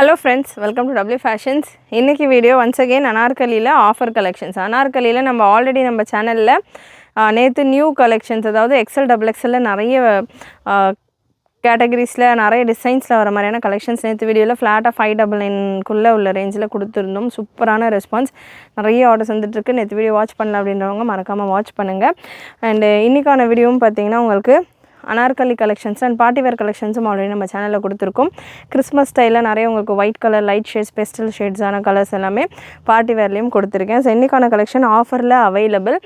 Hello friends, welcome to W Fashions. இன்னைக்கு video once again அனார்கலியில் offer collections. அனார்கலியில் நம்ம ஆல்ரெடி நம்ம சேனலில் நேற்று நியூ கலெக்ஷன்ஸ், அதாவது எக்ஸல் டபுள் எக்ஸலில் நிறைய கேட்டகரிஸில் நிறைய டிசைன்ஸில் வர மாதிரியான கலெக்ஷன்ஸ் நேற்று வீடியோவில் ஃப்ளாட்டாக 599 உள்ள ரேஞ்சில் கொடுத்துருந்தோம். சூப்பரான ரெஸ்பான்ஸ், நிறைய ஆர்டர்ஸ் வந்துட்டுருக்கு. நேற்று வீடியோ வாட்ச் பண்ணல அப்படின்றவங்க மறக்காமல் வாட்ச் பண்ணுங்கள். அண்டு இன்றைக்கான வீடியோவும் பார்த்தீங்கன்னா உங்களுக்கு Anarkali collections and party wear கலெக்ஷன்ஸும் ஆல்ரெடி நம்ம சேனலில் கொடுத்துருக்கோம். கிறிஸ்மஸ் ஸ்டைலில் நிறைய உங்களுக்கு white colour, light shades, pastel ஷேட்ஸான கலர்ஸ் எல்லாமே பார்ட்டி வேர்லேயும் கொடுத்துருக்கேன். ஸோ இன்றைக்கான கலெக்ஷன் ஆஃபரில் அவைலபிள்.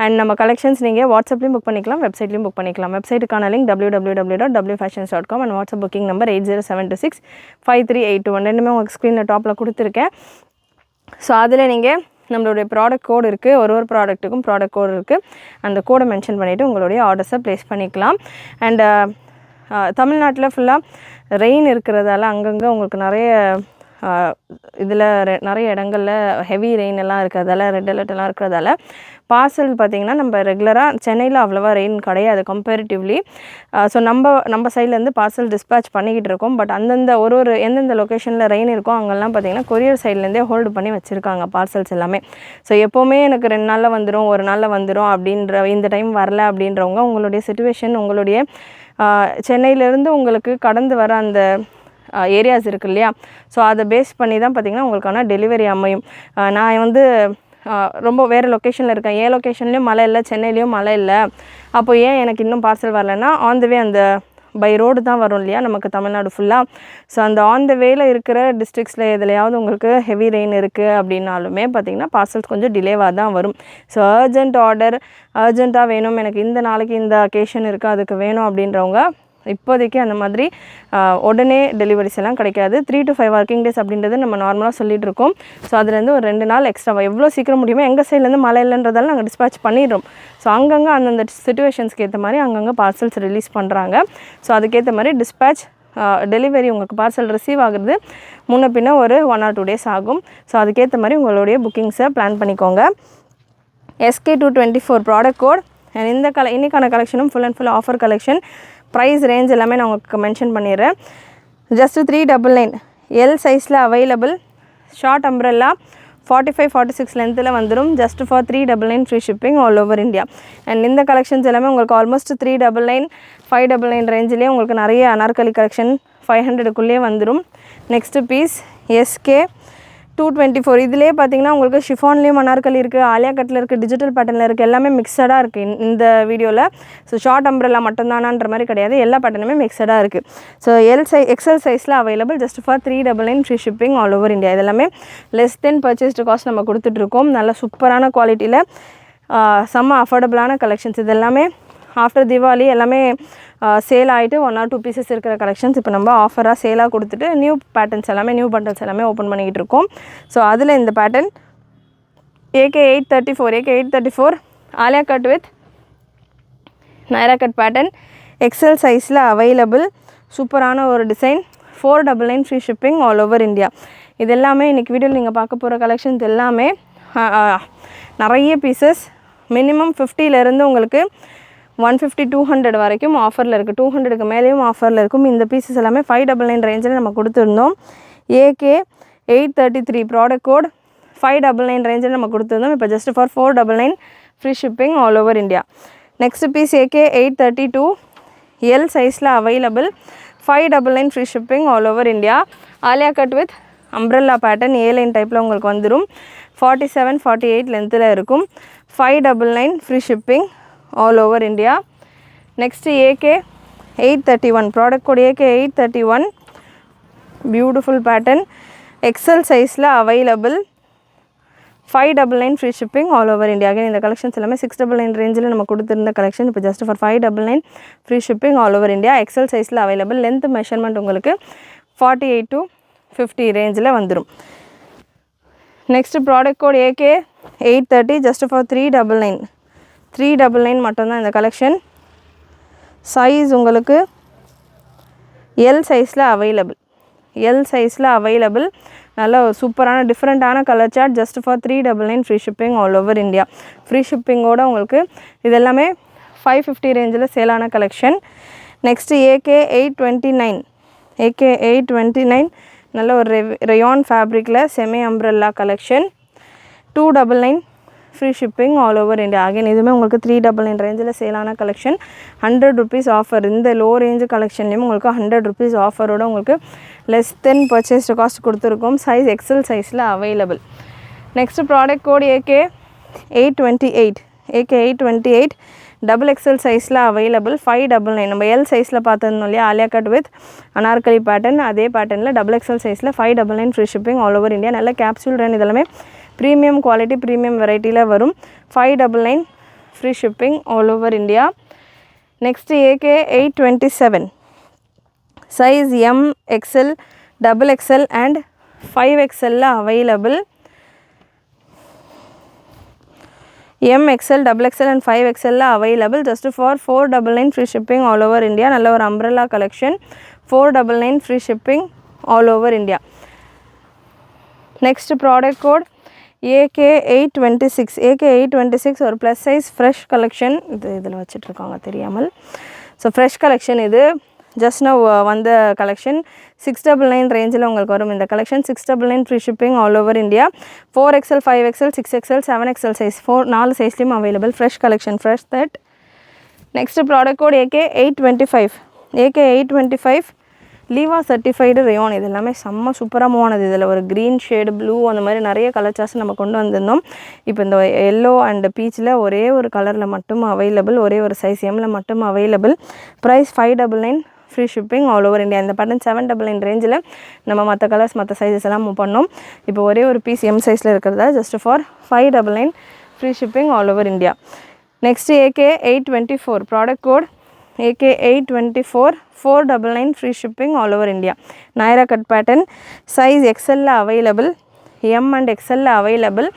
அண்ட் நம்ம கலெக்ஷன்ஸ் நீங்கள் வாட்ஸ்அப்லேயும் புக் பண்ணிக்கலாம், வெப்சைட்லேயும் புக் பண்ணிக்கலாம். வெப்சைட்டுக்கான link www.wfashions.com and WhatsApp booking number 8072653821 ரெண்டுமே உங்களுக்கு ஸ்க்ரீனில் டாப்பில் கொடுத்துருக்கேன். ஸோ அதில் நீங்கள் நம்மளுடைய ப்ராடக்ட் கோடு இருக்குது, ஒரு ப்ராடக்ட்டுக்கும் ப்ராடக்ட் கோடு இருக்குது. அந்த கோடை மென்ஷன் பண்ணிவிட்டு உங்களுடைய ஆர்டர்ஸை ப்ளேஸ் பண்ணிக்கலாம். அண்ட் தமிழ்நாட்டில் ஃபுல்லாக ரெயின் இருக்கிறதால அங்கங்கே உங்களுக்கு நிறைய இதில் நிறைய இடங்களில் ஹெவி ரெயின் எல்லாம் இருக்கிறதால, ரெட் அலர்ட் எல்லாம் இருக்கிறதால பார்சல் பார்த்திங்கன்னா நம்ம ரெகுலராக சென்னையில் அவ்வளோவா ரெயின் கிடையாது கம்பேரிட்டிவ்லி. ஸோ நம்ம சைட்லேருந்து பார்சல் டிஸ்பேச் பண்ணிக்கிட்டு இருக்கோம். பட் அந்தந்த எந்தெந்த லொக்கேஷனில் ரெயின் இருக்கோ அங்கெல்லாம் பார்த்திங்கன்னா கொரியர் சைட்லேருந்தே ஹோல்டு பண்ணி வச்சுருக்காங்க பார்சல்ஸ் எல்லாமே. ஸோ எப்போவுமே எனக்கு 2 நாளில் வந்துடும், 1 நாளில் வந்துடும் அப்படின்ற, இந்த டைம் வரல அப்படின்றவங்க உங்களுடைய சிச்சுவேஷன், உங்களுடைய சென்னையிலேருந்து உங்களுக்கு கடந்து வர அந்த ஏரியாஸ் இருக்குது இல்லையா, ஸோ அதை பேஸ் பண்ணி தான் பார்த்திங்கன்னா உங்களுக்கான டெலிவரி அமையும். நான் ரொம்ப வேறு லொக்கேஷனில் இருக்கேன், ஏன் லொக்கேஷன்லேயும் மழை இல்லை, சென்னையிலையும் மழை இல்லை, அப்போ ஏன் எனக்கு இன்னும் பார்சல் வரலைன்னா ஆன் த வே அந்த பை ரோடு தான் வரும் இல்லையா நமக்கு தமிழ்நாடு ஃபுல்லாக. ஸோ அந்த ஆன் த வேல இருக்கிற டிஸ்ட்ரிக்ஸில் எதுலையாவது உங்களுக்கு ஹெவி ரெயின் இருக்குது அப்படின்னாலுமே பார்த்திங்கன்னா பார்சல்ஸ் கொஞ்சம் டிலேவாக தான் வரும். ஸோ அர்ஜெண்ட்டாக வேணும், எனக்கு இந்த நாளைக்கு இந்த அக்கேஷன் இருக்குது அதுக்கு வேணும் அப்படின்றவங்க இப்போதைக்கு அந்த மாதிரி உடனே டெலிவரிஸ் எல்லாம் கிடைக்காது. 3 to 5 ஒர்க்கிங் டேஸ் அப்படின்றது நம்ம நார்மலாக சொல்லிகிட்டு இருக்கோம். ஸோ அதுலேருந்து ஒரு 2 நாள் எக்ஸ்ட்ராவாக எவ்வளோ சீக்கிரம் முடியுமோ எங்கள் சைட்லேருந்து மழை இல்லைன்றதால நாங்கள் டிஸ்பேச் பண்ணிடுறோம். ஸோ அங்கங்கே அந்தந்த சிச்சுவேஷன்ஸ்க்கு ஏற்ற மாதிரி அங்கங்கே பார்சல்ஸ் ரிலீஸ் பண்ணுறாங்க. ஸோ அதுக்கேற்ற மாதிரி டிஸ்பேச் டெலிவரி உங்களுக்கு பார்சல் ரிசீவ் ஆகுறது முன்ன பின்ன ஒரு 1 or 2 days ஆகும். ஸோ அதுக்கேற்ற மாதிரி உங்களுடைய புக்கிங்ஸை பிளான் பண்ணிக்கோங்க. SK224 product code. அண்ட் இன்றைக்கான கலெக்ஷனும் full and full offer collection. Price range எல்லாமே நான் உங்களுக்கு மென்ஷன் பண்ணிடுறேன். ஜஸ்ட்டு 399 எல் சைஸில் அவைலபிள். ஷார்ட் அம்ப்ரெல்லா 45-46 லென்த்தில் வந்துடும். Just for 399 free shipping all over India. And இந்த கலெக்ஷன்ஸ் எல்லாமே உங்களுக்கு ஆல்மோஸ்ட் 399, 599 ரேஞ்சிலே உங்களுக்கு நிறைய அனார்கலி கலெக்ஷன் 500க்குள்ளேயே வந்துடும். Next piece SK224. இதிலே பார்த்தீங்கன்னா உங்களுக்கு ஷிஃபான்லேயும் அனார்கலி இருக்குது, ஆலியா கட்டில் இருக்குது, டிஜிட்டல் பேட்டர்னில் இருக்குது, எல்லாமே மிக்சடாக இருக்குது இந்த வீடியோவில். ஸோ ஷார்ட் அம்ப்ரெல்லா மட்டும்தானான்ற மாதிரி கிடையாது, எல்லா பேட்டர்னுமே மிக்சடாக இருக்குது. ஸோ எக்ஸல் சைஸில் available. Just for 399 free shipping all over India. இது எல்லாமே லெஸ் தென் பர்ச்சேஸ்டு காஸ்ட் நம்ம கொடுத்துட்ருக்கோம். நல்ல சூப்பரான குவாலிட்டியில் செம்ம அஃபோர்டபுளான கலெக்ஷன்ஸ். இது எல்லாமே ஆஃப்டர் தீபாவளி எல்லாமே சேல் ஆகிட்டு 1 or 2 பீசஸ் இருக்கிற கலெக்ஷன்ஸ் இப்போ நம்ம ஆஃபராக சேலாக கொடுத்துட்டு நியூ பண்டல்ஸ் எல்லாமே ஓப்பன் பண்ணிக்கிட்டு இருக்கோம். ஸோ அதில் இந்த pattern AK834 Alia cut with Naira cut pattern XL சைஸில் அவைலபிள். சூப்பரான ஒரு design. 499 free shipping all over India. இது எல்லாமே இன்றைக்கி வீடியோவில் நீங்கள் பார்க்க போகிற கலெக்ஷன்ஸ் எல்லாமே நிறைய பீசஸ், மினிமம் 50லேருந்து உங்களுக்கு 150-200 வரைக்கும் ஆஃபரில் இருக்குது. 200க்கு மேலேயும் ஆஃபரில் இருக்கும். இந்த பீசஸ் எல்லாமே 599 ரேஞ்சில் நம்ம கொடுத்துருந்தோம். AK833 ப்ராடக்ட் கோட் 599 ரேஞ்சில் நம்ம கொடுத்துருந்தோம். இப்போ just for 499 free shipping all over India. Next piece AK832 L சைஸில் available. 599 free shipping all over India. Alia cut with umbrella pattern A-லைன் டைப்பில் உங்களுக்கு வந்துடும். 47-48 லென்த்தில் இருக்கும். 599 free shipping all over India. Next AK831 product code AK831 beautiful pattern XL சைஸில் available. 599 free shipping all over India. இந்த collections எல்லாமே 699 ரேஞ்சில் நம்ம கொடுத்துருந்த கலெக்ஷன் இப்போ just for 599 free shipping all over India. XL சைஸில் அவைலபிள். லென்த் மெஷர்மெண்ட் உங்களுக்கு 48 to 50 ரேஞ்சில் வந்துடும். Next product code AK830 just for 399 மட்டும்தான் இந்த கலெக்ஷன். சைஸ் உங்களுக்கு எல் சைஸில் அவைலபிள். நல்ல சூப்பரான டிஃப்ரெண்ட்டான colour chart. Just for 399 free shipping all over India. Free ஷிப்பிங்கோடு உங்களுக்கு இது எல்லாமே 550 ரேஞ்சில் சேலான கலெக்ஷன். நெக்ஸ்ட்டு AK829 நல்ல ஒரு ரயான் ஃபேப்ரிக்கில் semi umbrella collection. 299 free shipping all over India. Again இதுவுமே உங்களுக்கு 399 ரேஞ்சில் சேலான கலெக்ஷன். 100 rupees offer. இந்த லோ ரேஞ்சு கலெக்ஷன்லேயும் உங்களுக்கு 100 rupees ஆஃபரோட உங்களுக்கு லெஸ் தென் பர்ச்சேஸ்டு காஸ்ட் கொடுத்துருக்கோம். சைஸ் எக்ஸல் சைஸில் available. Next product code AK828. AK828 double XL சைஸில் அவைலபிள். 599. நம்ம எல் சைஸில் பார்த்துருந்தோம் இல்லையா, Alia cut with Anarkali pattern, அதே பேட்டர்னில் டபுள் எக்ஸல் சைஸில் 599 free shipping all over India. நல்ல கேப்சூல் ரன், இதெல்லாமே ப்ரீமியம் குவாலிட்டி ப்ரீமியம் வெரைட்டியில் வரும். 599 free shipping all over India. Next AK827 size M, XL, double XL and 5XL available. M, XL, XXL and 5XL available just for 499 free shipping all over India. நல்ல ஒரு umbrella collection. 499 free shipping all over India. Next product code AK826. AK826 ஒரு plus size fresh collection. இதில் வச்சிட்ருக்காங்க தெரியாமல். So fresh collection இது. Just now வந்த collection. 699 ரேஞ்சில் உங்களுக்கு வரும் இந்த collection. 699 free shipping all over India. 4XL, 5XL, 6XL, 7XL size 4 சைஸ்லேயும் available. Fresh collection, fresh that. Next product code AK825. AK825 லீவா சர்டிஃபைடு ரேயான். இது எல்லாமே செம்ம சூப்பராக மூவ் ஆனது. இதில் ஒரு க்ரீன் ஷேடு, ப்ளூ, அந்த மாதிரி நிறைய கலர் சார்ட்ஸ் நம்ம கொண்டு வந்திருந்தோம். இப்போ இந்த எல்லோ அண்ட் பீச்சில் ஒரே ஒரு கலரில் மட்டும் அவைலபிள். ஒரே ஒரு சைஸ் எம்மில் மட்டும் available. Price 599 free shipping all over India. இந்த பேட்டர்ன் 799 ரேஞ்சில் நம்ம மற்ற கலர்ஸ் மற்ற சைஸஸ் எல்லாம் மூவ் பண்ணோம். இப்போ ஒரே ஒரு பீஸ் எம் சைஸில் இருக்கிறதா just for 599 free shipping all over India. Next AK824 product code AK824 499 free shipping all over India. Naira cut pattern. Size எக்ஸலில் அவைலபிள், எம் அண்ட் எக்ஸலில் அவைலபிள்.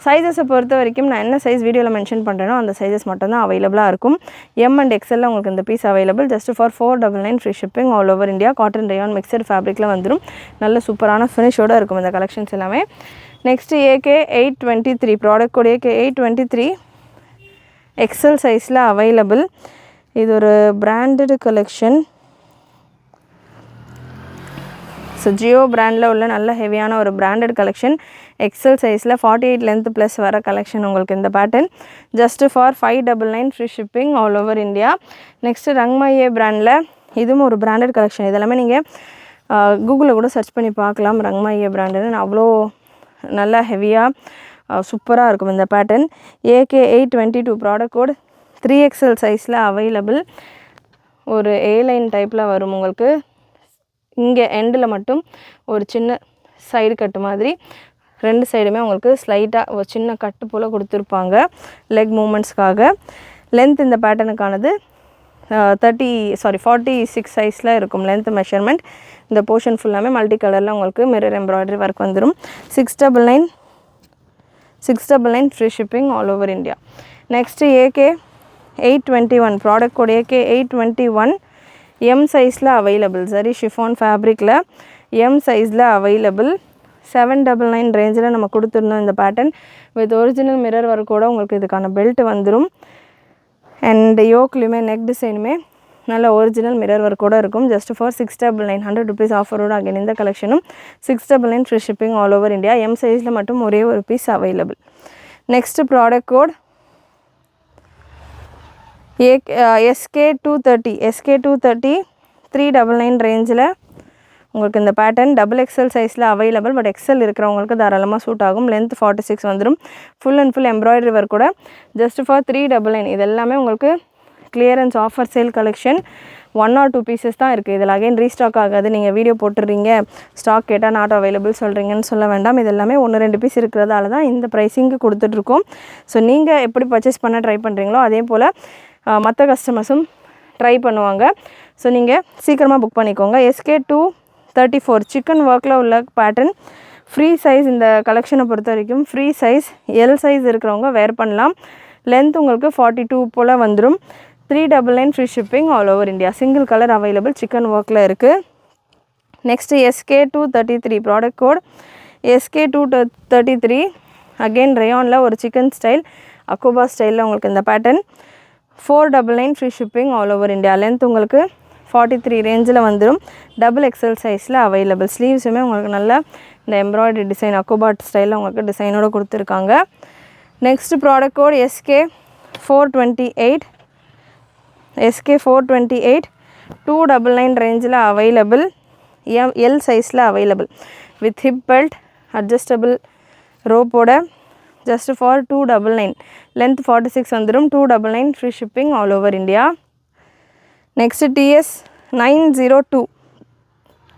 சைஸஸை பொறுத்த வரைக்கும் நான் என்ன சைஸ் வீடியோவில் மென்ஷன் பண்ணுறேனோ அந்த சைஸஸ் மட்டும்தான் அவைலபிளாக இருக்கும். எம் அண்ட் எக்ஸலில் உங்களுக்கு இந்த piece available just for 499 free shipping all over India. Cotton rayon mixture ஃபேப்ரிக்கில் வந்துடும். நல்ல சூப்பரான ஃபினிஷோடு இருக்கும் இந்த கலெக்ஷன்ஸ் எல்லாமே. Next AK823 product code AK823 XL சைஸில் அவைலபிள். இது ஒரு பிராண்டடு கலெக்ஷன். ஸோ ஜியோ பிராண்டில் உள்ள நல்ல ஹெவியான ஒரு பிராண்டட் கலெக்ஷன். எக்ஸல் சைஸில் 48 லென்த் ப்ளஸ் வர கலெக்ஷன் உங்களுக்கு இந்த pattern. Just for 599 free shipping all over India. Next Rangmayee பிராண்டில் இதுவும் ஒரு பிராண்டட் கலெக்ஷன். இதெல்லாமே நீங்கள் கூகுளில் கூட சர்ச் பண்ணி பார்க்கலாம். ரங்மையே பிராண்டுன்னு அவ்வளோ நல்லா ஹெவியாக சூப்பராக இருக்கும் இந்த pattern. AK822 product code 3XL சைஸில் அவைலபிள். ஒரு A-லைன் டைப்பில் வரும் உங்களுக்கு. இங்கே எண்டில் மட்டும் ஒரு சின்ன சைடு கட்டு மாதிரி, ரெண்டு சைடுமே உங்களுக்கு ஸ்லைட்டாக ஒரு சின்ன கட்டு போல் கொடுத்துருப்பாங்க லெக் மூமெண்ட்ஸ்க்காக. லென்த் இந்த பேட்டர்னுக்கானது 46 சைஸில் இருக்கும் லென்த் மெஷர்மெண்ட். இந்த போர்ஷன் ஃபுல்லாமே மல்டி கலரில் உங்களுக்கு மிரர் எம்ப்ராய்டரி ஒர்க் வந்துடும். 699 free shipping all over India. Next AK821 product code AK821 M சைஸில் அவைலபிள். சரி ஷிஃபான் ஃபேப்ரிக்கில் எம் சைஸில் அவைலபிள். 799 ரேஞ்சில் நம்ம கொடுத்துருந்தோம் இந்த பேட்டர்ன். வித் ஒரிஜினல் மிரர் ஒர்க்கோட உங்களுக்கு இதுக்கான பெல்ட் வந்துடும். அண்ட் யோக்லையுமே நெக் டிசைனுமே நல்ல ஒரிஜினல் மிரர் ஒர்க்கோடு இருக்கும். ஜஸ்ட் ஃபார் 699 100 rupees ஆஃபரோட அகைன் இந்த கலெக்ஷனும் 699 free shipping all over India. M சைஸில் மட்டும் ஒரே ஒரு piece available. Next product code SK230. SK230 399 ரேஞ்சில் உங்களுக்கு இந்த பேட்டர்ன் டபுள் எக்ஸல் சைஸில் அவைலபிள். பட் எக்ஸல் இருக்கிறவங்களுக்கு தாராளமாக சூட் ஆகும். லென்த் 46 வந்துடும். Full and full embroidery work கூட ஜஸ்ட் ஃபார் 399. இது எல்லாமே உங்களுக்கு clearance offer sale collection. 1 or 2 pieces தான் இருக்குது. இதில் அகைன் ரீஸ்டாக் ஆகாது. நீங்கள் வீடியோ போட்டுடுறீங்க, ஸ்டாக் கேட்டால் நாட் அவைலபிள் சொல்கிறீங்கன்னு சொல்ல வேண்டாம். இது எல்லாமே 1-2 பீஸ் இருக்கிறதால தான் இந்த ப்ரைஸிங்கு கொடுத்துட்ருக்கோம். ஸோ நீங்கள் எப்படி பர்ச்சேஸ் பண்ண ட்ரை பண்ணுறீங்களோ அதே போல் மற்ற கஸ்டமர்ஸும் ட்ரை பண்ணுவாங்க. ஸோ நீங்கள் சீக்கிரமாக புக் பண்ணிக்கோங்க. SK234 சிக்கன் ஒர்க்கில் உள்ள பேட்டர்ன். ஃப்ரீ சைஸ் இந்த கலெக்ஷனை பொறுத்த வரைக்கும் ஃப்ரீ சைஸ் எல் சைஸ் இருக்கிறவங்க வேர் பண்ணலாம். லென்த் உங்களுக்கு 42 போல் வந்துடும். 399 free shipping all over India. Single colour available, chikan ஒர்க்கில் இருக்குது. Next SK233 product code SK233 again ரேயானில் ஒரு சிக்கன் ஸ்டைல் அக்கோபா ஸ்டைலில் உங்களுக்கு இந்த pattern. 499 free shipping all over India. Length உங்களுக்கு 43 ரேஞ்சில் வந்துடும். டபுள் எக்ஸல் சைஸில் அவைலபிள். ஸ்லீவ்ஸுமே உங்களுக்கு நல்ல இந்த எம்ப்ராய்டரி டிசைன் அக்கோபாட் ஸ்டைலில் உங்களுக்கு டிசைனோடு கொடுத்துருக்காங்க. Next product code SK428. SK428 299 ரேஞ்சில் அவைலபிள். எல் சைஸில் available with hip belt adjustable ரோப்போட ஜஸ்ட் ஃபார் 299. லென்த் 46 வந்துடும். 299 free shipping all over India. Next TS902.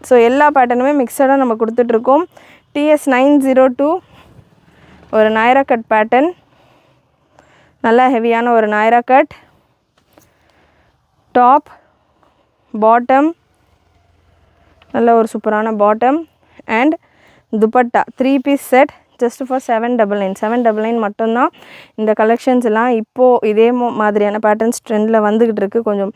So எல்லா பேட்டர்னுமே மிக்சடாக நம்ம கொடுத்துட்ருக்கோம். TS902 ஒரு நாயரா கட் பேட்டர்ன், நல்லா ஹெவியான ஒரு நாயரா கட். டாப் பாட்டம் நல்ல ஒரு சூப்பரான bottom and dupatta 3 piece set just for 799. 799 மட்டும்தான். இந்த கலெக்ஷன்ஸ் எல்லாம் இப்போது இதே மாதிரியான பேட்டர்ன்ஸ் ட்ரெண்டில் வந்துக்கிட்டு இருக்குது. கொஞ்சம்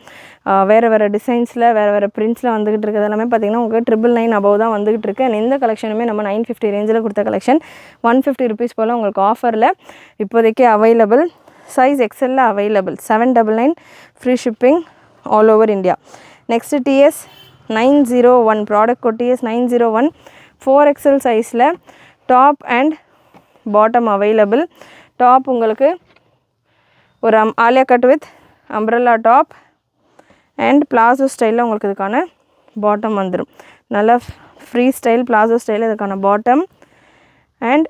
வேறு டிசைன்ஸில் வேறு பிரிண்ட்ஸில் வந்துக்கிட்டு இருக்குது. எல்லாமே பார்த்திங்கன்னா உங்களுக்கு 999 அபவ் தான் வந்துக்கிட்டு இருக்குது. அண்ட் இந்த கலெக்ஷனுமே நம்ம 950 ரேஞ்சில் கொடுத்த கலெக்ஷன் 150 ருபீஸ் போல் உங்களுக்கு ஆஃபரில் இப்போதைக்கு அவைலபிள். சைஸ் எக்ஸலில் available. 799 free shipping all over India. Next TS901 product code TS901 4XL சைஸில் top and bottom available. Top உங்களுக்கு ஒரு Alia cut with umbrella top and palazzo ஸ்டைலில் உங்களுக்கு இதுக்கான பாட்டம் வந்துடும். நல்லா ஃப்ரீ ஸ்டைல் பிளாசோ ஸ்டைலில் இதுக்கான பாட்டம் அண்ட்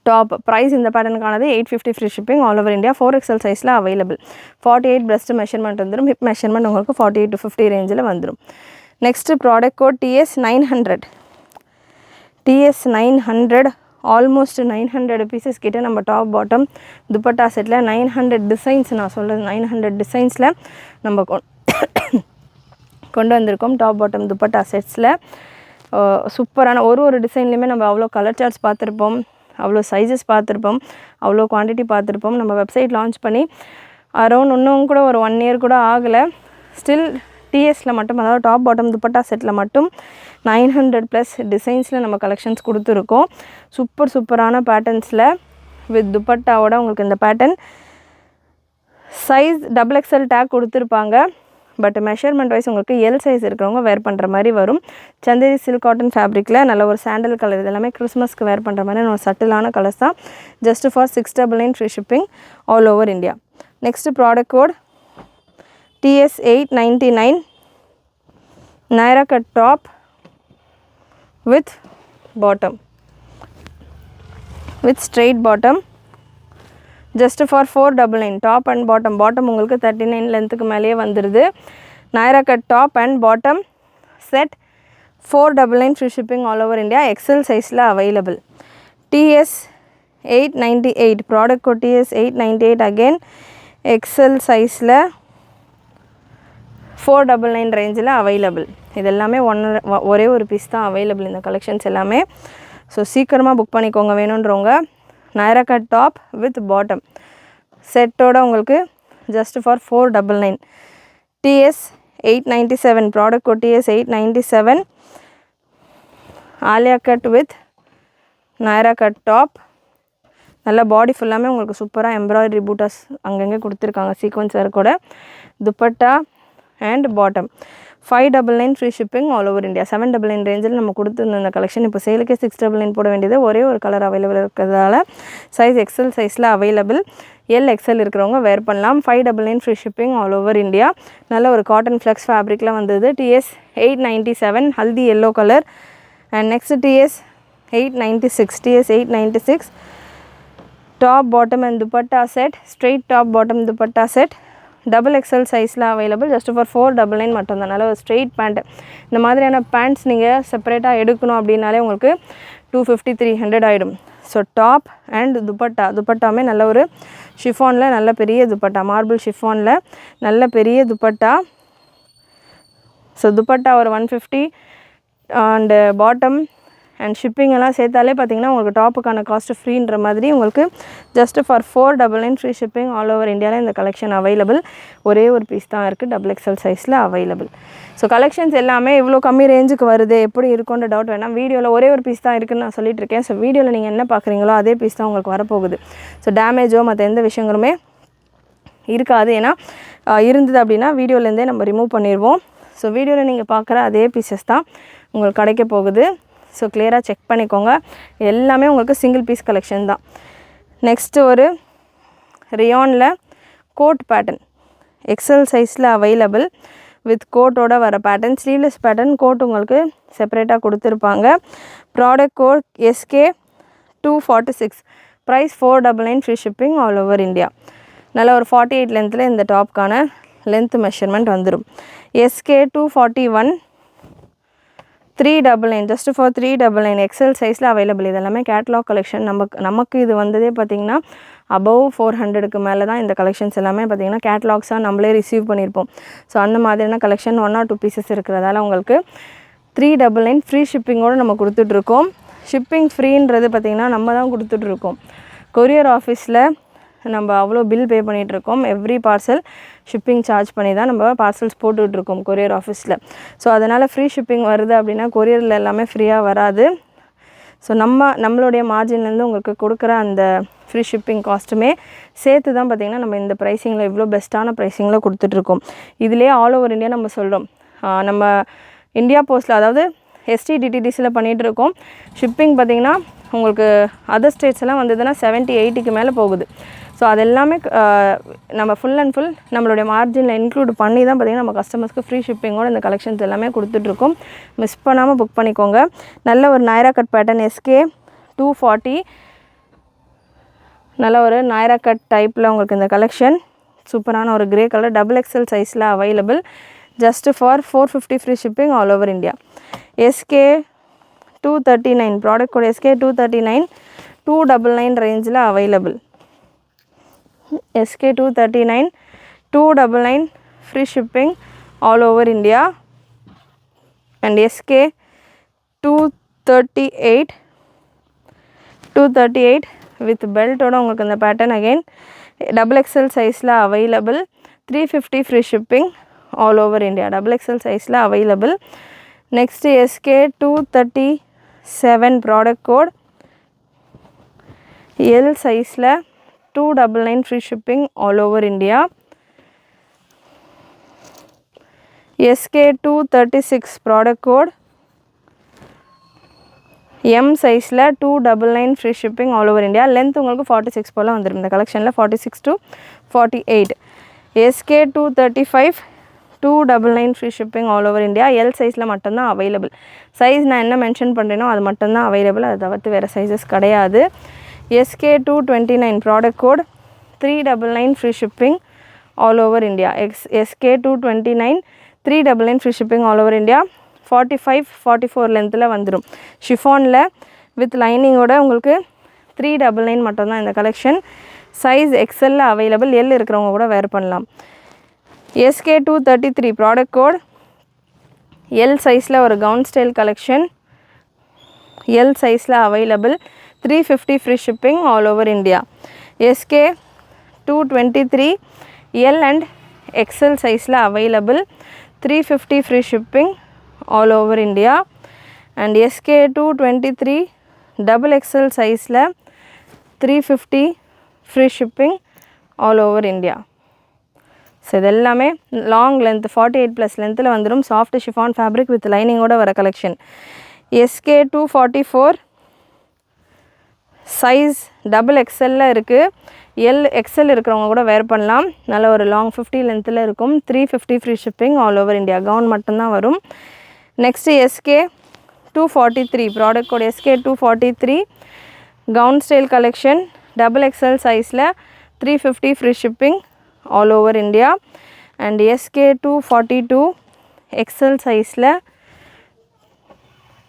டாப். ப்ரைஸ் இந்த பேட்டர்னுக்கானது 850 free shipping all over India. 4XL சைஸில் அவைலபிள். 48 பிரஸ்ட் மெஷர்மெண்ட் வந்துடும். ஹிப் மெஷர்மெண்ட் உங்களுக்கு 48 to 50 ரேஞ்சில் வந்துடும். Next product code TS900. TS900 almost 900 pieces கிட்டே நம்ம டாப் பாட்டம் துப்பட்டா செட்டில் 900 டிசைன்ஸ், நான் சொல்கிறது 900 டிசைன்ஸில் நம்ம கொண்டு வந்திருக்கோம். டாப் பாட்டம் துப்பட்டா செட்ஸில் சூப்பரான ஒரு டிசைன்லேயுமே நம்ம அவ்வளோ கலர் சார்ட்ஸ் பார்த்துருப்போம், அவ்வளோ சைஸஸ் பார்த்துருப்போம், அவ்வளோ குவான்டிட்டி பார்த்துருப்போம். நம்ம வெப்சைட் லான்ச் பண்ணி அரௌண்ட் இன்னும் கூட ஒரு 1 year கூட ஆகலை. ஸ்டில் டிஎஸில் மட்டும், அதாவது டாப் பாட்டம் துப்பட்டா செட்டில் மட்டும் 900+ டிசைன்ஸில் நம்ம கலெக்ஷன்ஸ் கொடுத்துருக்கோம். சூப்பரான பேட்டர்ன்ஸில் வித் துப்பட்டாவோட உங்களுக்கு இந்த பேட்டர்ன் சைஸ் XXL டேக் கொடுத்துருப்பாங்க. பட் மெஷர்மெண்ட் வைஸ் உங்களுக்கு எல் சைஸ் இருக்கிறவங்க வேர் பண்ணுற மாதிரி வரும். சந்தேரி சில்க் காட்டன் ஃபேப்ரிக்கில் நல்ல ஒரு சாண்டல் கலர், இதெல்லாமே கிறிஸ்மஸ்க்கு வேர் பண்ணுற மாதிரி ஒரு சட்டிலான கலர்ஸ் தான். Just for 699 free shipping all over India. Next product code TS899 Naira cut top with bottom, with straight bottom, just for 499. Top and bottom, bottom உங்களுக்கு 39 லென்த்துக்கு மேலேயே வந்துடுது. Naira cut top and bottom set 499 free shipping all over India. XL சைஸில் available. TS898 product code TS898 again XL சைஸில் 499 ரேஞ்சில் available. இது எல்லாமே ஒரே ஒரு பீஸ் தான் அவைலபிள் இந்த கலெக்ஷன்ஸ் எல்லாமே. ஸோ சீக்கிரமாக புக் பண்ணிக்கோங்க வேணுன்றவங்க. Naira cut top with bottom செட்டோட உங்களுக்கு just for 499. TS897 product code TS897 Alia cut with Naira cut top. நல்லா பாடி ஃபுல்லாமே உங்களுக்கு சூப்பராக எம்ப்ராய்டரி பூட்டாஸ் அங்கங்கே கொடுத்துருக்காங்க சீக்வன்ஸ் ஒர்க்கோட. Dupatta and bottom 599 free shipping all over India. 799 ரேஞ்சில் நம்ம கொடுத்துருந்த இந்த கலெக்ஷன் இப்போ சேலுக்கே 699 போட வேண்டியது. ஒரே ஒரு கலர் அவைலபிள் இருக்கிறதால சைஸ் எக்ஸல் சைஸில் அவைலபிள். எல் இருக்கிறவங்க வேர் பண்ணலாம். 599 free shipping all over India. நல்ல ஒரு காட்டன் ஃப்ளெக்ஸ் ஃபேப்ரிக்கில் வந்தது. TS897 haldi yellow colour. And next TS896 top bottom and dupatta set, straight top bottom dupatta set XXL சைஸில் அவைலபிள். ஜஸ்ட் ஃபார் 499 மட்டும்தான். நல்ல ஒரு ஸ்ட்ரெயிட் பேண்ட். இந்த மாதிரியான பேண்ட்ஸ் நீங்கள் செப்பரேட்டாக எடுக்கணும் அப்படின்னாலே உங்களுக்கு 250-300 ஆகிடும். ஸோ டாப் அண்ட் துப்பட்டாமே நல்ல ஒரு ஷிஃபானில் நல்ல பெரிய துப்பட்டா, மார்பிள் ஷிஃபானில் நல்ல பெரிய துப்பட்டா. ஸோ துப்பட்டா ஒரு 150 அண்டு பாட்டம் அண்ட் ஷிப்பிங் எல்லாம் சேர்த்தாலே பார்த்தீங்கன்னா உங்களுக்கு டாப்புக்கான காஸ்ட்டு ஃப்ரீன்ற மாதிரி உங்களுக்கு just for 499 free shipping all over இந்தியாவில் இந்த கலெக்ஷன் அவைலபிள். ஒரே ஒரு பீஸ் தான் இருக்குது XXL சைஸில் அவைலபிள். ஸோ கலெக்ஷன்ஸ் எல்லாமே இவ்வளோ கம்மி ரேஞ்சுக்கு வருது, எப்படி இருக்குன்ற டவுட் வேணாம். வீடியோவில் ஒரே ஒரு பீஸ் தான் இருக்குதுன்னு நான் சொல்லிட்டு இருக்கேன். ஸோ வீடியோவில் நீங்கள் என்ன பார்க்குறீங்களோ அதே பீஸ் தான் உங்களுக்கு வரப்போகுது. ஸோ டேமேஜோ மற்ற எந்த விஷயங்களுமே இருக்காது. ஏன்னா இருந்தது அப்படின்னா வீடியோலேருந்தே நம்ம ரிமூவ் பண்ணிடுவோம். ஸோ வீடியோவில் நீங்கள் பார்க்குற அதே பீசஸ் தான் உங்களுக்கு கிடைக்க போகுது. ஸோ கிளியராக செக் பண்ணிக்கோங்க. எல்லாமே உங்களுக்கு சிங்கிள் பீஸ் கலெக்ஷன் தான். நெக்ஸ்ட்டு ஒரு ரியானில் கோட் பேட்டர்ன் எக்ஸல் சைஸில் அவைலபிள் வித் கோட்டோட வர பேட்டர்ன், ஸ்லீவ்லெஸ் பேட்டர்ன், கோட் உங்களுக்கு செப்பரேட்டாக கொடுத்துருப்பாங்க. Product code SK246, price 499, free shipping all over India. நல்லா ஒரு 48 லென்த்தில் இந்த டாப்க்கான லென்த் மெஷர்மெண்ட் வந்துடும். SK241, 399, ஜஸ்ட் ஃபார் 399, எக்ஸல் சைஸில் அவைலபிள். இதெல்லாமே கேட்லாக் கலெக்ஷன். நமக்கு இது வந்ததே பார்த்திங்கன்னா அபவ் 400க்கு மேலே தான் இந்த கலெக்ஷன்ஸ் எல்லாமே பார்த்திங்கன்னா கேட்லாக்ஸாக நம்மளே ரிசீவ் பண்ணியிருப்போம். ஸோ அந்த மாதிரியான கலெக்ஷன் 1 or 2 பீசஸ் இருக்கிறதால உங்களுக்கு 399 ஃப்ரீ ஷிப்பிங்கோடு நம்ம கொடுத்துட்ருக்கோம். ஷிப்பிங் ஃப்ரீன்றது பார்த்திங்கன்னா நம்ம தான் கொடுத்துட்ருக்கோம். கொரியர் ஆஃபீஸில் நம்ம அவ்வளோ பில் பே பண்ணிகிட்ருக்கோம். எவ்ரி பார்சல் ஷிப்பிங் சார்ஜ் பண்ணி தான் நம்ம பார்சல்ஸ் போட்டுட்ருக்கோம் கொரியர் ஆஃபீஸில். ஸோ அதனால் ஃப்ரீ ஷிப்பிங் வருது அப்படின்னா கொரியரில் எல்லாமே ஃப்ரீயாக வராது. ஸோ நம்மளுடைய மார்ஜின்லேருந்து உங்களுக்கு கொடுக்குற அந்த ஃப்ரீ ஷிப்பிங் காஸ்ட்டுமே சேர்த்து தான் பார்த்திங்கன்னா நம்ம இந்த ப்ரைஸிங்கில் இவ்வளோ பெஸ்ட்டான ப்ரைஸிங்கில் கொடுத்துட்ருக்கோம். இதிலே ஆல் ஓவர் இந்தியா நம்ம சொல்கிறோம். நம்ம இந்தியா போஸ்ட்டில் அதாவது STDTDCயில் பண்ணிகிட்ருக்கோம். ஷிப்பிங் பார்த்திங்கன்னா உங்களுக்கு அதர் ஸ்டேட்ஸ் எல்லாம் வந்ததுன்னா 70-80க்கு மேலே போகுது. ஸோ அது எல்லாமே நம்ம ஃபுல் அண்ட் ஃபுல் நம்மளுடைய மார்ஜினில் இன்க்ளூட் பண்ணி தான் பார்த்திங்கன்னா நம்ம கஸ்டமர்ஸ்க்கு ஃப்ரீ ஷிப்பிங்கோட இந்த கலெக்ஷன்ஸ் எல்லாமே கொடுத்துட்ருக்கோம். மிஸ் பண்ணாமல் புக் பண்ணிக்கோங்க. நல்ல ஒரு நாயரா கட் பேட்டர்ன் SK240, நல்ல ஒரு நாயரா கட் டைப்பில் உங்களுக்கு இந்த கலெக்ஷன் சூப்பரான ஒரு கிரே கலர் XXL சைஸில் available. Just for 450 free shipping all over India. SK239, product code SK239, 299 ரேஞ்சில் available. SK239, 299 free shipping all over India. And SK238 with பெல்ட்டோட உங்களுக்கு இந்த பேட்டர்ன் அகெயின் XXL சைஸில் available. 350 free shipping all over India. XXL சைஸில் available. Next SK237, product code L சைஸில் 299 free shipping all over India. SK236, product code M சைஸில் 299 free shipping all over India. Length உங்களுக்கு 46 போல் வந்துடும் இந்த கலெக்ஷனில், 46 to 48. SK235, 299 free shipping all over India. L சைஸில் மட்டும்தான் available. Size நான் என்ன மென்ஷன் பண்ணுறேனோ அது மட்டும்தான் அவைலபிள், அதை தவிர்த்து வேறு சைஸஸ் கிடையாது. SK229, product code 399 free shipping all over India. SK229, 399 free shipping all over India. 45-44 லென்த்தில் வந்துடும். ஷிஃபானில் வித் லைனிங்கோட உங்களுக்கு 399 மட்டும்தான் இந்த collection. Size XL available. L இருக்கிறவங்க கூட வேர் பண்ணலாம். SK233, ப்ராடக்ட் கோட் எல் சைஸில் ஒரு கவுன் ஸ்டைல் கலெக்ஷன். எல் சைஸில் available. 350 free shipping all over India. SK223, L and XL சைஸில் available. 350 free shipping all over India. And SK223 XXL சைஸில் 350 free shipping all over India. So இது எல்லாமே long length 48+ லென்த்தில் வந்துடும். Soft chiffon fabric with லைனிங்கோட வர collection. SK244, size XXL இருக்குது. XL இருக்கிறவங்க கூட வேர் பண்ணலாம். நல்ல ஒரு லாங் 50 லென்த்தில் இருக்கும். 350 free shipping all over India. Gown மட்டும்தான் வரும். Next SK243, product code SK243, gown style collection. XXL சைஸில் 350 free shipping all over India. And SK242, XL சைஸில்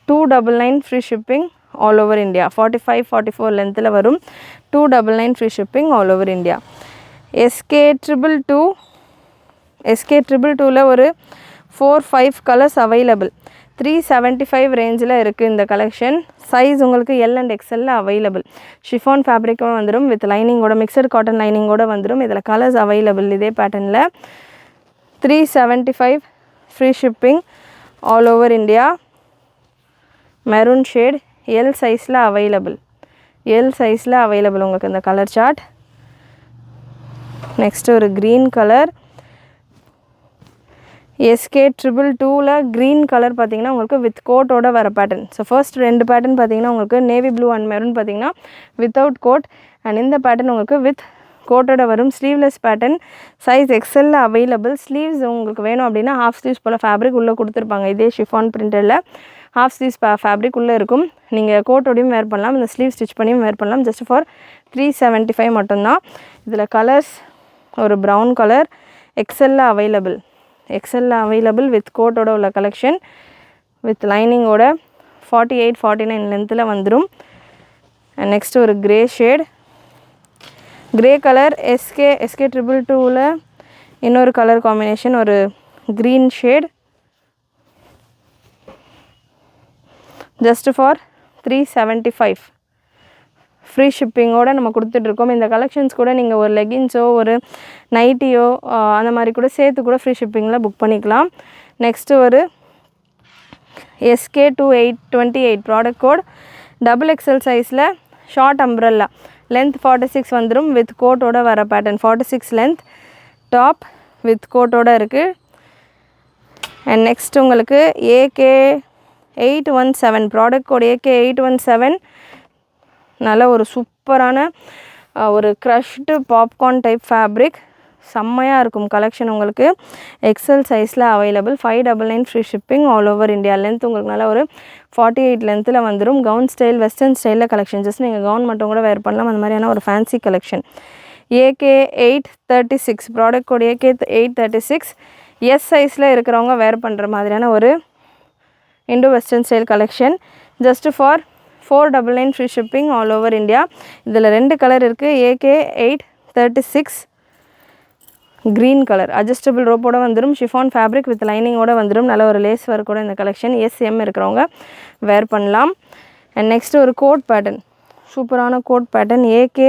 299 free shipping all over India. 45-44 லென்த்தில் வரும். 299 free shipping all over India. SK222ல ஒரு 4-5 colours available. 375 ரேஞ்சில் இருக்குது இந்த கலெக்ஷன். சைஸ் உங்களுக்கு L and XL available. Chiffon ஃபேப்ரிக்கோட வந்துடும் வித் லைனிங்கோட, மிக்சட் காட்டன் லைனிங்கோட வந்துடும். இதில் கலர்ஸ் அவைலபிள் இதே பேட்டர்னில். 375 free shipping all over India. Maroon shade, L சைஸில் அவைலபிள். எல் சைஸில் அவைலபிள் உங்களுக்கு இந்த கலர் சார்ட். நெக்ஸ்ட்டு ஒரு க்ரீன் கலர், எஸ்கே 222ல க்ரீன் கலர் பார்த்தீங்கன்னா உங்களுக்கு வித் கோட்டோட வர பேட்டர்ன். ஸோ ஃபர்ஸ்ட் 2 பேட்டர்ன் பார்த்தீங்கன்னா உங்களுக்கு நேவி ப்ளூ அண்ட் மெரூன் பார்த்தீங்கன்னா வித்தவுட் கோட், அண்ட் இந்த பேட்டர்ன் உங்களுக்கு வித் கோட்டோட வரும். ஸ்லீவ்லெஸ் பேட்டர்ன், சைஸ் எக்ஸல்ல அவைலபிள். ஸ்லீவ்ஸ் உங்களுக்கு வேணும் அப்படின்னா ஹாஃப் ஸ்லீவ்ஸ் போல் ஃபேப்ரிக் உள்ளே கொடுத்துருப்பாங்க. இதே ஷிஃபான் பிரிண்டரில் ஹாஃப் ஸ்லீவ்ஸ் ஃபேப்ரிக் உள்ளே இருக்கும். நீங்கள் கோட்டோடையும் வேர் பண்ணலாம், இந்த ஸ்லீவ் ஸ்டிச் பண்ணியும் வேர் பண்ணலாம். ஜஸ்ட் ஃபார் 375 மட்டும்தான். இதில் கலர்ஸ் ஒரு ப்ரௌன் கலர் எக்ஸல்ல அவைலபிள் வித் கோட்டோட உள்ள கலெக்ஷன் வித் லைனிங்கோட 48-49 லென்த்தில் வந்துடும். அண்ட் நெக்ஸ்ட் ஒரு grey shade, grey colour SK 222ல இன்னொரு கலர் காம்பினேஷன் ஒரு green shade just for 375 free ஷிப்பிங்கோடு நம்ம கொடுத்துட்ருக்கோம். இந்த கலெக்ஷன்ஸ் கூட நீங்கள் ஒரு லெகின்ஸோ ஒரு நைட்டியோ அந்த மாதிரி கூட சேர்த்து கூட ஃப்ரீ ஷிப்பிங்கில் புக் பண்ணிக்கலாம். நெக்ஸ்ட்டு ஒரு SK 2828 ப்ராடக்ட் கோட், XXL சைஸில் ஷார்ட் அம்ப்ரெல்லா, லென்த் 46 வந்துடும் வித் கோட்டோட வர பேட்டர்ன். 46 லென்த், டாப் வித் கோட்டோட இருக்குது. அண்ட் நெக்ஸ்ட் உங்களுக்கு AK 817 ப்ராடக்ட் கோட், AK 817 நல்ல ஒரு சூப்பரான ஒரு க்ரஷ்டு பாப்கார்ன் டைப் ஃபேப்ரிக், செம்மையாக இருக்கும் கலெக்ஷன். உங்களுக்கு எக்ஸல் சைஸில் available. 599 free shipping all over India. Length உங்களுக்கு நல்லா ஒரு 48 லென்த்தில் வந்துடும். கவுன் ஸ்டைல், வெஸ்டர்ன் ஸ்டைலில் கலெக்ஷன். ஜஸ்ட் நீங்கள் கவுன் மட்டும் கூட வேர் பண்ணலாம், அந்த மாதிரியான ஒரு fancy collection. AK 836 product code, AK 836 S சைஸில் இருக்கிறவங்க வேர் பண்ணுற மாதிரியான ஒரு Indo western style collection. Just for 499 free shipping all over India. இதில் 2 கலர் இருக்குது. AK 836 க்ரீன் கலர், அட்ஜஸ்டபிள் ரோப்போட வந்துடும். ஷிஃபான் ஃபேப்ரிக் வித் லைனிங்கோட வந்துடும். நல்ல ஒரு லேஸ் ஒர்க் கூட இந்த கலெக்ஷன். SM இருக்கிறவங்க வேர் பண்ணலாம். அண்ட் நெக்ஸ்ட் ஒரு கோட் பேட்டர்ன், சூப்பரான கோட் பேட்டர்ன் AK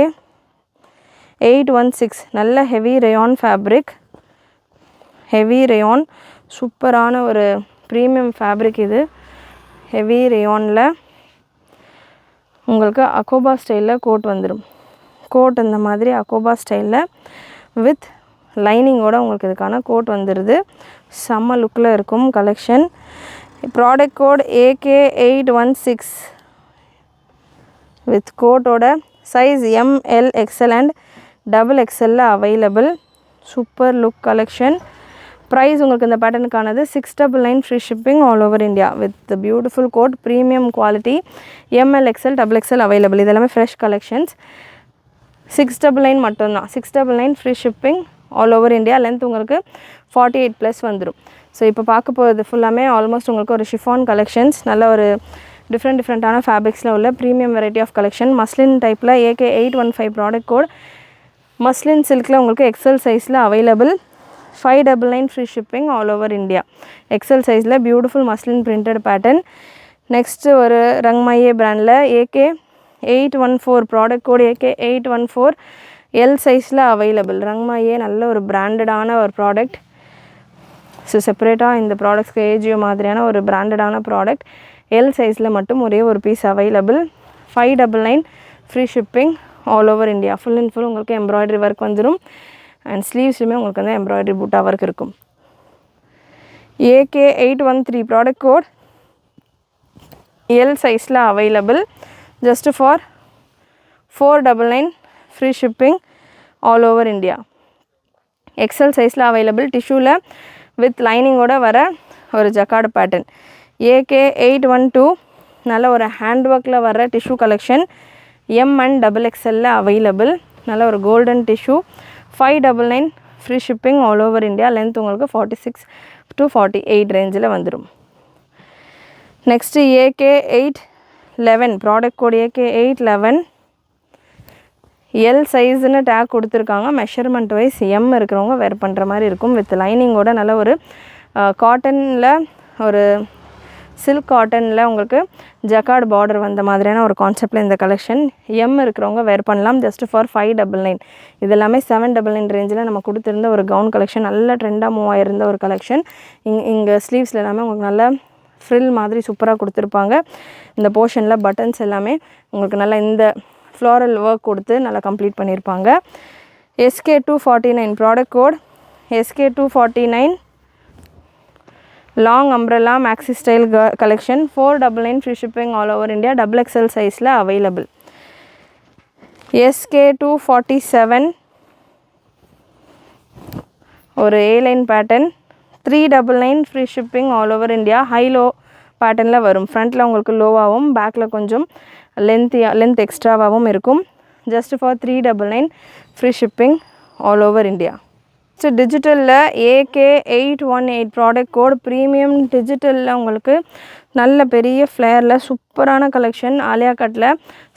816 நல்ல heavy rayon fabric, heavy rayon சூப்பரான ஒரு ப்ரீமியம் ஃபேப்ரிக். இது ஹெவி ரேயானில் உங்களுக்கு அக்கோபா ஸ்டைலில் கோட் வந்துடும். கோட் இந்த மாதிரி அக்கோபா ஸ்டைலில் வித் லைனிங்கோட உங்களுக்கு இதுக்கான கோட் வந்துடுது. செம்ம லுக்கில் இருக்கும் collection. Product code AK 816 with கோட்டோட size ML XL and XXL available. Super look collection. Price உங்களுக்கு இந்த பேட்டர்னுக்கானது 699 free shipping all over India with beautiful coat, premium quality. ML XL XXL available. இதெல்லாமே ஃப்ரெஷ் கலெக்ஷன்ஸ். 699 மட்டும்தான். 699 free shipping all over India. Length உங்களுக்கு 48+ வந்துடும். So இப்போ பார்க்க போகிறது ஃபுல்லாமே ஆல்மோஸ்ட் உங்களுக்கு ஒரு ஷிஃபான் கலெக்ஷன்ஸ். நல்ல ஒரு டிஃப்ரெண்ட்டான ஃபேப்ரிக்ஸில் உள்ள premium variety of collection. Muslin டைப்பில் AK 815 ப்ராடக்ட் கோட், மஸ்லின் சில்கில் உங்களுக்கு XL சைஸில் available. 599 free shipping all over India. XL சைஸில் beautiful muslin printed pattern. Next ஒரு ரங்மையே பிராண்டில் AK 814 product code, AK 814 L சைஸில் அவைலபிள். ரங்மையே நல்ல ஒரு பிராண்டடான ஒரு ப்ராடக்ட். ஸோ செப்பரேட்டாக இந்த ப்ராடக்ட்ஸ்க்கு ஏஜியோ மாதிரியான ஒரு பிராண்டடான ப்ராடக்ட். L சைஸில் மட்டும் ஒரே ஒரு piece available. 599 free shipping all over India. Full and full உங்களுக்கு எம்ப்ராய்டரி ஒர்க் வந்துடும். அண்ட் ஸ்லீவ்ஸுமே உங்களுக்கு வந்து எம்ப்ராய்டரி பூட்டா ஒர்க் இருக்கும். AK 813 ப்ராடக்ட் கோட், L சைஸில் available. Just for 499 free shipping all over India. XL சைஸில் அவைலபிள். டிஷ்யூவில் வித் லைனிங்கோட வர ஒரு ஜக்கார்டு பேட்டர்ன். AK 812 நல்ல ஒரு ஹேண்ட் ஒர்க்கில் வர tissue collection. M and XXL available. நல்ல ஒரு golden tissue. 599 free shipping all over India. Length உங்களுக்கு 46 to 48 ரேஞ்சில் வந்துடும். Next AK 811 product code, AK 811 L சைஸ்ன்னு டேக் கொடுத்துருக்காங்க. மெஷர்மெண்ட் வைஸ் M இருக்கிறவங்க வேர் பண்ணுற மாதிரி இருக்கும். வித் லைனிங்கோட நல்ல ஒரு காட்டனில் ஒரு சில்க் காட்டனில் உங்களுக்கு ஜக்கார்டு பார்டர் வந்த மாதிரியான ஒரு கான்செப்டில் இந்த கலெக்ஷன். M இருக்கிறவங்க வேர் பண்ணலாம். Just for 599. இதெல்லாமே 799 ரேஞ்சில் நம்ம கொடுத்துருந்த ஒரு கவுன் கலெக்ஷன். நல்ல ட்ரெண்டாக மூவ் ஆகிருந்த ஒரு கலெக்ஷன். இங்கே ஸ்லீவ்ஸில் எல்லாமே உங்களுக்கு நல்ல ஃப்ரில் மாதிரி சூப்பராக கொடுத்துருப்பாங்க. இந்த போர்ஷனில் பட்டன்ஸ் எல்லாமே உங்களுக்கு நல்லா இந்த ஃப்ளாரல் ஒர்க் கொடுத்து நல்லா கம்ப்ளீட் பண்ணியிருப்பாங்க. SK 249 product code, SK 249 long umbrella maxi style collection 499 free shipping all over India. Double XL சைஸில் அவைலபிள். SK247 ஒரு A-line pattern 399 free shipping all over India. High low பேட்டர்னில் வரும். ஃப்ரண்ட்டில் உங்களுக்கு லோவாகவும் பேக்கில் கொஞ்சம் லென்த் எக்ஸ்ட்ராவாகவும் இருக்கும். Just for 399 free shipping all over India. So டிஜிட்டலில் AK818 ப்ராடக்ட் கோட் ப்ரீமியம் டிஜிட்டலில் உங்களுக்கு நல்ல பெரிய ஃப்ளேரில் சூப்பரான கலெக்ஷன். ஆலியா கட்டில்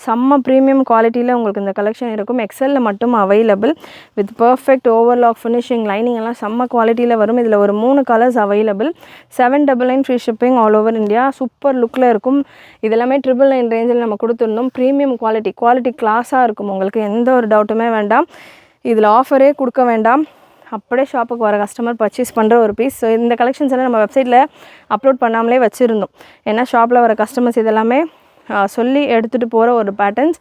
செம்ம ப்ரீமியம் குவாலிட்டியில் உங்களுக்கு இந்த கலெக்ஷன் இருக்கும். எக்ஸலில் மட்டும் available with perfect overlock finishing lining எல்லாம் செம்ம குவாலிட்டியில் வரும். இதில் ஒரு 3 colours available. 799 free shipping all over India. Super லுக்கில் இருக்கும். இதெல்லாமே 999 ரேஞ்சில் நம்ம கொடுத்துருந்தோம். ப்ரீமியம் குவாலிட்டி கிளாஸாக இருக்கும். உங்களுக்கு எந்த ஒரு டவுட்டுமே வேண்டாம். இதில் ஆஃபரே கொடுக்க வேண்டாம். அப்படியே ஷாப்புக்கு வர கஸ்டமர் பர்ச்சேஸ் பண்ணுற ஒரு பீஸ். ஸோ இந்த கலெக்ஷன்ஸ் எல்லாம் நம்ம வெப்சைட்டில் அப்லோட் பண்ணாமலே வச்சுருந்தோம். ஏன்னா ஷாப்பில் வர கஸ்டமர்ஸ் இதெல்லாமே சொல்லி எடுத்துகிட்டு போகிற ஒரு பேட்டர்ன்ஸ்.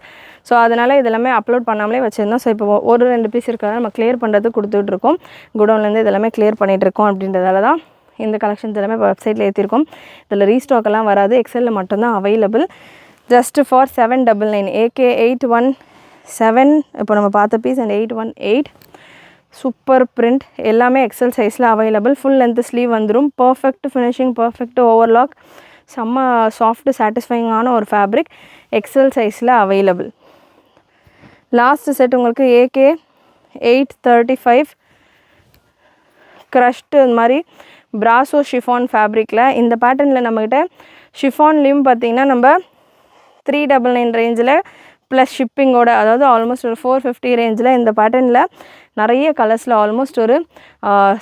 ஸோ அதனால் இதெல்லாமே அப்லோட் பண்ணாமலே வச்சுருந்தோம். ஸோ இப்போ ஒரு 2 பீஸ் இருக்கிறத நம்ம கிளியர் பண்ணுறதுக்கு கொடுத்துட்ருக்கோம். குடோன்லேருந்து இதெல்லாமே கிளியர் பண்ணிகிட்ருக்கோம். அப்படின்றதால தான் இந்த கலெக்ஷன்ஸ் எல்லாமே இப்போ வெப்சைட்டில் ஏற்றிருக்கோம். இதில் ரீஸ்டாக்கெல்லாம் வராது. எக்ஸலில் மட்டும்தான் அவைலபிள். ஜஸ்ட் ஃபார் 799 AK817 இப்போ நம்ம பார்த்த பீஸ் அண்ட் 818 சூப்பர் பிரிண்ட் எல்லாமே எக்ஸல் சைஸில் அவைலபிள். ஃபுல் லென்த் ஸ்லீவ் வந்துடும். பர்ஃபெக்ட் ஃபினிஷிங், பர்ஃபெக்ட் ஓவர்லாக், செம்ம சாஃப்ட் சாட்டிஸ்ஃபைங்கான ஒரு ஃபேப்ரிக் எக்ஸல் சைஸில் அவைலபிள். லாஸ்ட் செட் உங்களுக்கு AK835 க்ரஷ்டு இந்த மாதிரி பிராசோ ஷிஃபான் ஃபேப்ரிக்கில். இந்த பேட்டர்னில் நம்மக்கிட்ட ஷிஃபான்லேயும் பார்த்திங்கன்னா நம்ம 399 ரேஞ்சில் ப்ளஸ் ஷிப்பிங்கோட, அதாவது ஆல்மோஸ்ட் ஒரு 450 ரேஞ்சில் இந்த பேட்டர்னில் நிறைய கலர்ஸில் ஆல்மோஸ்ட் ஒரு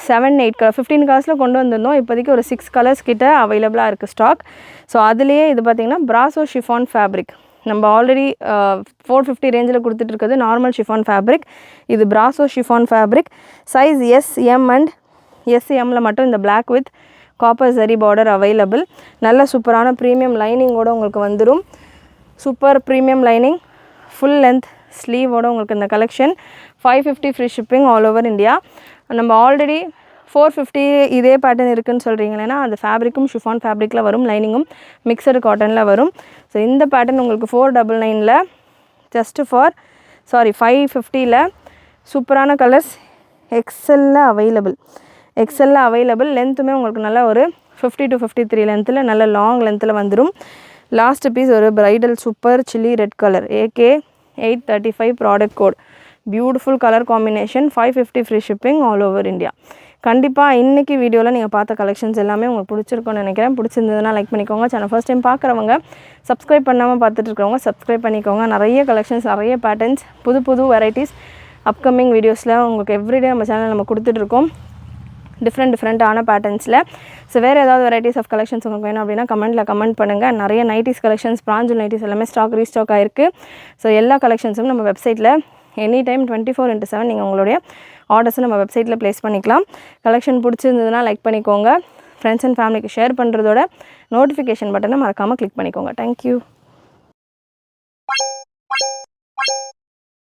7-8 15 கலர்ஸில் கொண்டு வந்திருந்தோம். இப்போதைக்கு ஒரு 6 கலர்ஸ் கிட்ட அவைலபிளாக இருக்குது ஸ்டாக். ஸோ அதுலேயே இது பார்த்திங்கன்னா பிராசோ ஷிஃபான் ஃபேப்ரிக். நம்ம ஆல்ரெடி 450 ரேஞ்சில் கொடுத்துட்டு இருக்கிறது நார்மல் ஷிஃபான் ஃபேப்ரிக். இது brasso chiffon fabric. Size SM and SMல மட்டும் இந்த black with copper zari border available. நல்ல சூப்பரான ப்ரீமியம் லைனிங்கோடு உங்களுக்கு வந்துடும். Super premium lining, full length ஸ்லீவோடு உங்களுக்கு இந்த collection. 550 free shipping all over India. நம்ம ஆல்ரெடி 450 இதே பேட்டர்ன் இருக்குதுன்னு சொல்கிறீங்களேன்னா அந்த ஃபேப்ரிக்கும் ஷிஃபான் ஃபேப்ரிக்கில் வரும். லைனிங்கும் மிக்சடு காட்டனில் வரும். ஸோ இந்த பேட்டர்ன் உங்களுக்கு 499ல் ஜஸ்ட்டு ஃபார் 550ல் சூப்பரான கலர்ஸ் எக்ஸலில் அவைலபிள். லென்த்துமே உங்களுக்கு நல்ல ஒரு 50 to 53 லென்த்தில் நல்ல லாங் லென்த்தில் வந்துடும். லாஸ்ட் பீஸ் ஒரு bridal super chilli red colour AK835 product code. Beautiful colour combination. 550 free shipping all over India. கண்டிப்பாக இன்றைக்கி வீடியோவில் நீங்கள் பார்த்த கலெக்ஷன்ஸ் எல்லாமே உங்களுக்கு பிடிச்சிருக்கும்னு நினைக்கிறேன். பிடிச்சிருந்ததுன்னா லைக் பண்ணிக்கோங்க. சேனல் ஃபர்ஸ்ட் டைம் பார்க்குறவங்க, சப்ஸ்கிரைப் பண்ணாமல் பார்த்துட்டு இருக்கிறவங்க சப்ஸ்கிரைப் பண்ணிக்கோங்க. நிறைய கலெக்ஷன்ஸ், நிறைய பேட்டர்ன்ஸ், புது வெரைட்டிஸ் அப்கமிங் வீடியோஸில் உங்களுக்கு எவ்ரிடே நம்ம சேனல் நம்ம கொடுத்துட்ருக்கோம். டிஃப்ரெண்ட்டான பேட்டர்ன்ஸில். ஸோ வேறு ஏதாவது வெரைட்டிஸ் ஆஃப் கலெக்ஷன்ஸ் உங்களுக்கு வேணும் அப்படின்னா கமெண்ட் பண்ணுங்கள். நிறைய நைட்டிஸ் கலெக்ஷன்ஸ், பிராஞ்சல் நைட்டிஸ் எல்லாமே ரீஸ்டாக் ஆகிருக்கு. ஸோ எல்லா கலெக்ஷன்ஸும் நம்ம வெப்சைட்டில் எனி டைம் 24/7 நீங்கள் உங்களுடைய ஆர்டர்ஸை நம்ம வெப்சைட்டில் ப்ளேஸ் பண்ணிக்கலாம். கலெக்ஷன் பிடிச்சிருந்ததுன்னா லைக் பண்ணிக்கோங்க. ஃப்ரெண்ட்ஸ் அண்ட் ஃபேமிலிக்கு ஷேர் பண்ணுறதோட நோட்டிஃபிகேஷன் பட்டனை மறக்காமல் கிளிக் பண்ணிக்கோங்க. தேங்க்யூ.